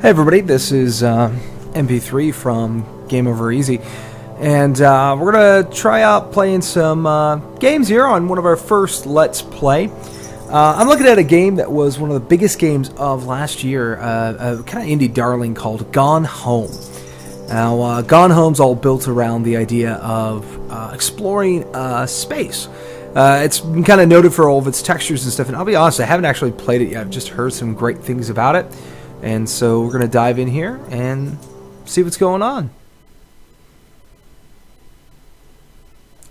Hey everybody, this is MP3 from Game Over Easy, and we're gonna try out playing some games here on one of our first Let's Play. I'm looking at a game that was one of the biggest games of last year, a kind of indie darling called Gone Home. Now, Gone Home's all built around the idea of exploring space. It's been kind of noted for all of its textures and stuff, and I'll be honest, I haven't actually played it yet. I've just heard some great things about it. And so we're going to dive in here and see what's going on.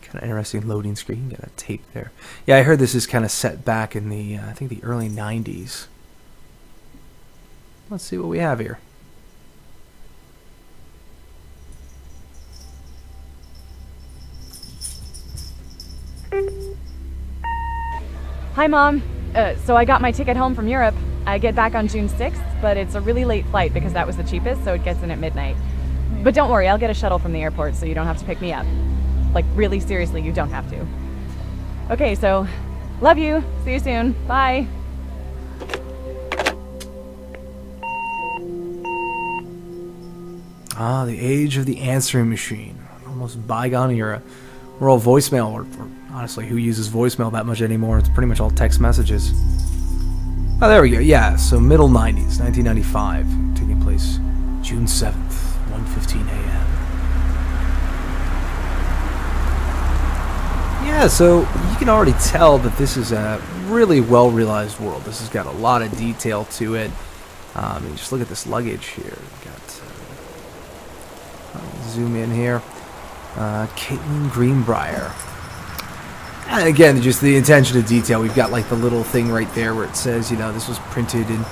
Kind of interesting loading screen. Got a tape there. Yeah, I heard this is kind of set back in the, I think the early 90s. Let's see what we have here. Hi, Mom. So I got my ticket home from Europe. I get back on June 6th, but it's a really late flight because that was the cheapest, so it gets in at midnight. But don't worry, I'll get a shuttle from the airport so you don't have to pick me up. Like, really seriously, you don't have to. Okay, so, love you. See you soon. Bye. Ah, the age of the answering machine. Almost bygone era. We're all voicemail, or honestly, who uses voicemail that much anymore? It's pretty much all text messages. Oh, there we go. Yeah, so middle 90s, 1995, taking place June 7th, 1:15 a.m. Yeah, so you can already tell that this is a really well-realized world. This has got a lot of detail to it. Just look at this luggage here. We've got, zoom in here. Caitlin Greenbrier. And again, just the attention to detail. We've got like the little thing right there where it says, you know, this was printed in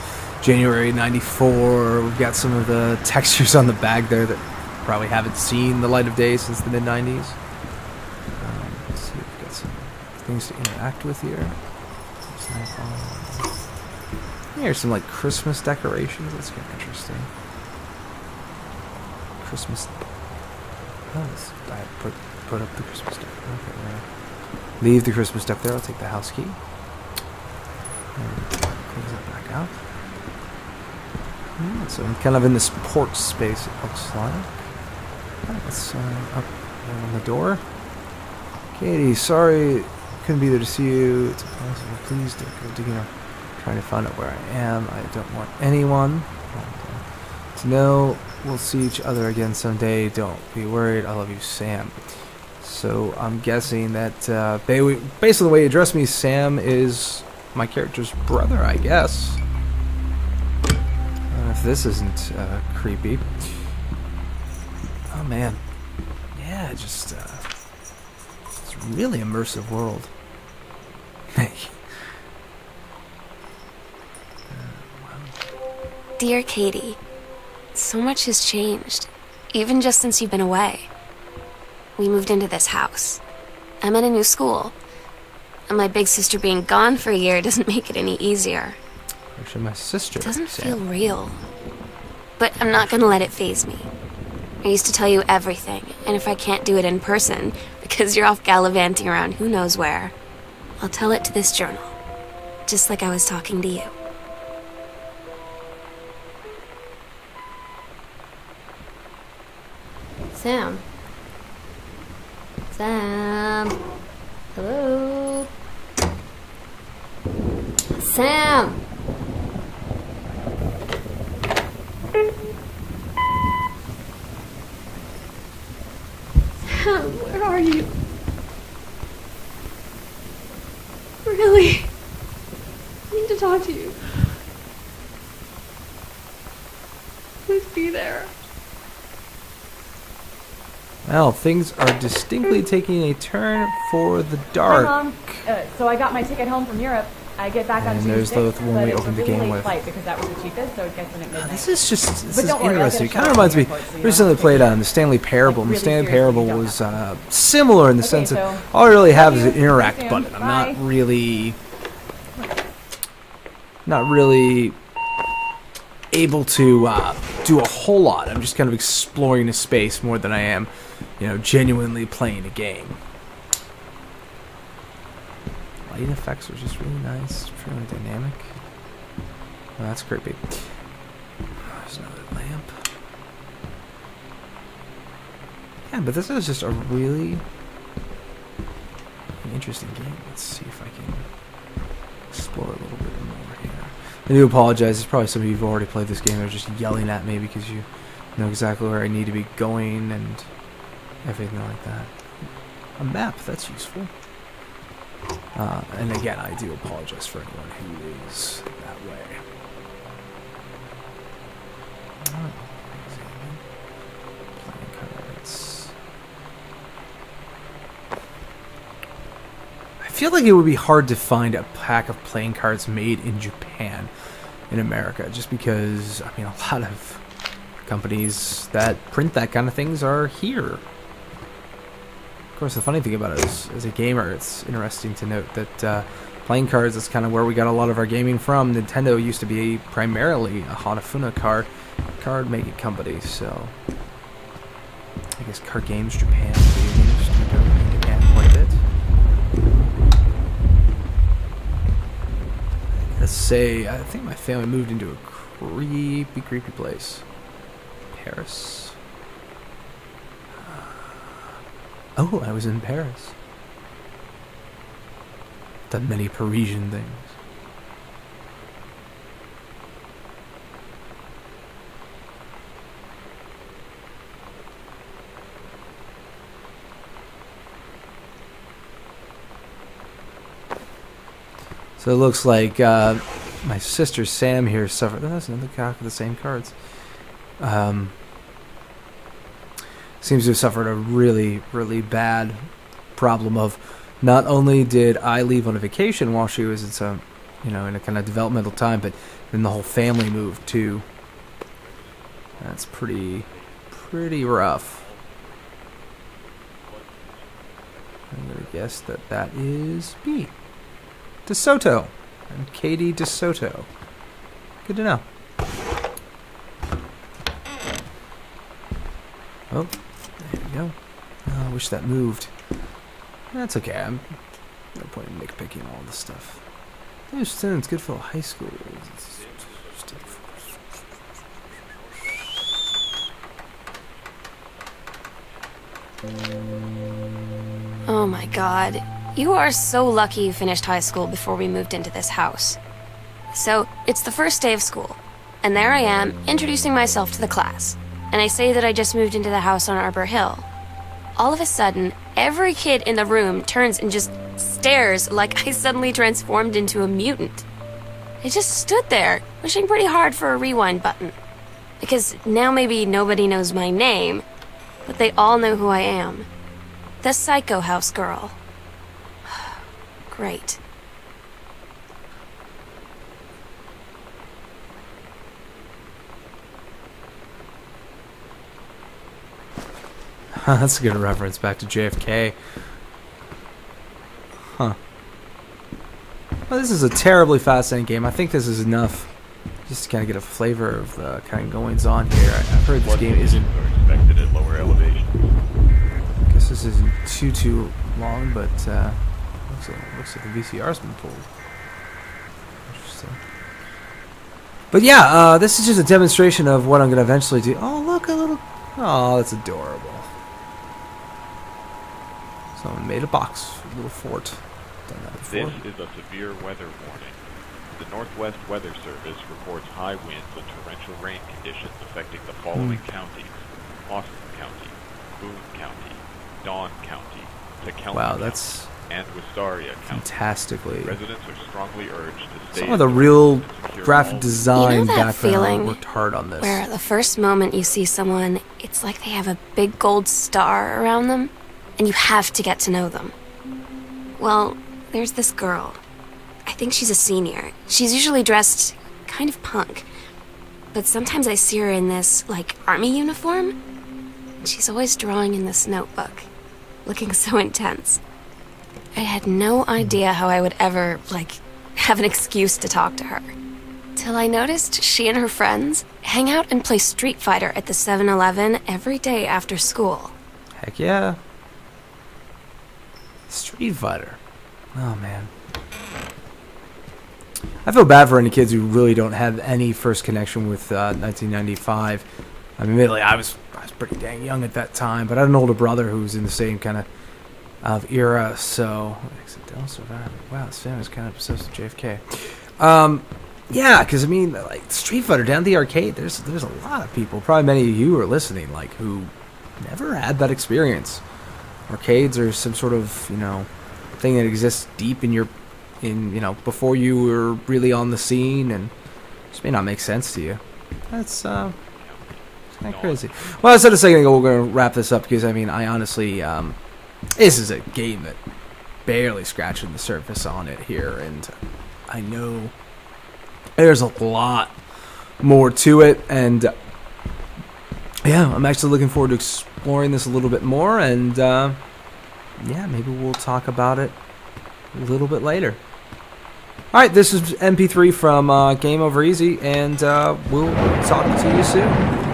January '94. We've got some of the textures on the bag there that probably haven't seen the light of day since the mid-90s. Let's see if we've got some things to interact with here. Here's some like Christmas decorations. That's kind of interesting. Christmas. Oh, I put up the Christmas stuff. Okay, right. Leave the Christmas stuff there. I'll take the house key. And close that back up. So I'm kind of in this porch space, it looks like. Alright, let's up on the door. Katie, sorry couldn't be there to see you. It's impossible. Please don't go digging around trying to find out where I am. I don't want anyone to know. We'll see each other again someday. Don't be worried. I love you, Sam. So I'm guessing that basically the way you address me, Sam, is my character's brother, I guess. If this isn't creepy. Oh man, yeah, just it's a really immersive world. Dear Katie, so much has changed, even just since you've been away. We moved into this house. I'm at a new school. And my big sister being gone for a year doesn't make it any easier. Actually, my sister. It doesn't Sam. feel real. But I'm not gonna let it faze me. I used to tell you everything, and if I can't do it in person, because you're off gallivanting around who knows where, I'll tell it to this journal. Just like I was talking to you. Sam. Sam. Hello. Sam. Sam, where are you? Really? I need to talk to you. Please be there. Well, things are distinctly taking a turn for the dark. Hi, Mom. So I got my ticket home from Europe. I get back on And June there's 6th, the one but we it's opened a the really game late with. flight because that was the cheapest, so it gets in at midnight. This is just But don't worry, I'll get interesting. a It kind of shuttle reminds from me. the airport so you Recently don't have to played pick me the Stanley Parable. Like, and the really Stanley seriously, Parable you don't was have similar in the Okay, sense of so all I really have is love an you. interact See you button. soon. I'm Bye. not really able to do a whole lot. I'm just kind of exploring a space more than I am, you know, genuinely playing a game. Light effects are just really nice, fairly dynamic. Oh, that's creepy. There's another lamp. Yeah, but this is just a really interesting game. Let's see if I can explore a little bit more here. I do apologize. There's probably some of you who've already played this game. They're just yelling at me because you know exactly where I need to be going and everything like that. A map, that's useful. And again, I do apologize for anyone who is that way. Playing cards. I feel like it would be hard to find a pack of playing cards made in Japan in America, just because, I mean, a lot of companies that print that kind of things are here. Of course, the funny thing about it is, as a gamer, it's interesting to note that playing cards is kind of where we got a lot of our gaming from. Nintendo used to be primarily a Hanafuna card making company, so I guess card games, Japan, video games, go in Japan quite a bit. Let's say, I think my family moved into a creepy place. Paris. Oh, I was in Paris. Done many Parisian things. So it looks like my sister Sam here suffered. Oh, that's another cock with the same cards. Seems to have suffered a really bad problem of not only did I leave on a vacation while she was in some, in a kind of developmental time, but then the whole family moved too. That's pretty rough. I'm gonna guess that is B. DeSoto. I'm Katie DeSoto. Good to know. Oh, there we go. Oh, I wish that moved. That's okay. I'm no point in nitpicking all this stuff. It's good for high school. Oh my god. You are so lucky you finished high school before we moved into this house. So, it's the first day of school, and there I am, introducing myself to the class. And I say that I just moved into the house on Arbor Hill. All of a sudden, every kid in the room turns and just stares like I suddenly transformed into a mutant. I just stood there, wishing pretty hard for a rewind button. Because now maybe nobody knows my name, but they all know who I am. The Psycho House girl. Great. That's a good reference back to JFK. Huh. Well, this is a terribly fascinating game. I think this is enough just to kind of get a flavor of the kind of goings on here. I've heard this game isn't expected at lower elevation. I guess this isn't too long, but looks like the VCR's been pulled. Interesting. But yeah, this is just a demonstration of what I'm going to eventually do. Oh, look, a little... Oh, that's adorable. Someone made a box, a little fort. Done that before. This is a severe weather warning. The Northwest Weather Service reports high winds and torrential rain conditions affecting the following counties: Austin County, Boone County, Dawn County, Tecumseh Wow, County, that's and Wistaria County. fantastically. Residents are strongly urged to stay Some of the real graphic all design You know that background feeling worked hard on this. Where the first moment you see someone, it's like they have a big gold star around them, and you have to get to know them. Well, there's this girl. I think she's a senior. She's usually dressed kind of punk. But sometimes I see her in this, like, army uniform. And she's always drawing in this notebook, looking so intense. I had no idea how I would ever, like, have an excuse to talk to her. Till I noticed she and her friends hang out and play Street Fighter at the 7-Eleven every day after school. Heck yeah. Street Fighter. Oh, man. I feel bad for any kids who really don't have any first connection with 1995. I mean, admittedly, I was pretty dang young at that time, but I had an older brother who was in the same kind of era. So, wow, this family's kind of obsessed with JFK. Yeah, because I mean, like Street Fighter down at the arcade, there's a lot of people, probably many of you are listening, like who never had that experience. Arcades are some sort of thing that exists deep in before you were really on the scene, and just may not make sense to you. That's kind of crazy. Well, I said a second ago we're going to wrap this up because I mean, I honestly, this is a game that barely scratching the surface on it here, and I know there's a lot more to it, and yeah, I'm actually looking forward to exploring this a little bit more, and yeah, maybe we'll talk about it a little bit later. Alright, this is MP3 from Game Over Easy, and we'll talk to you soon.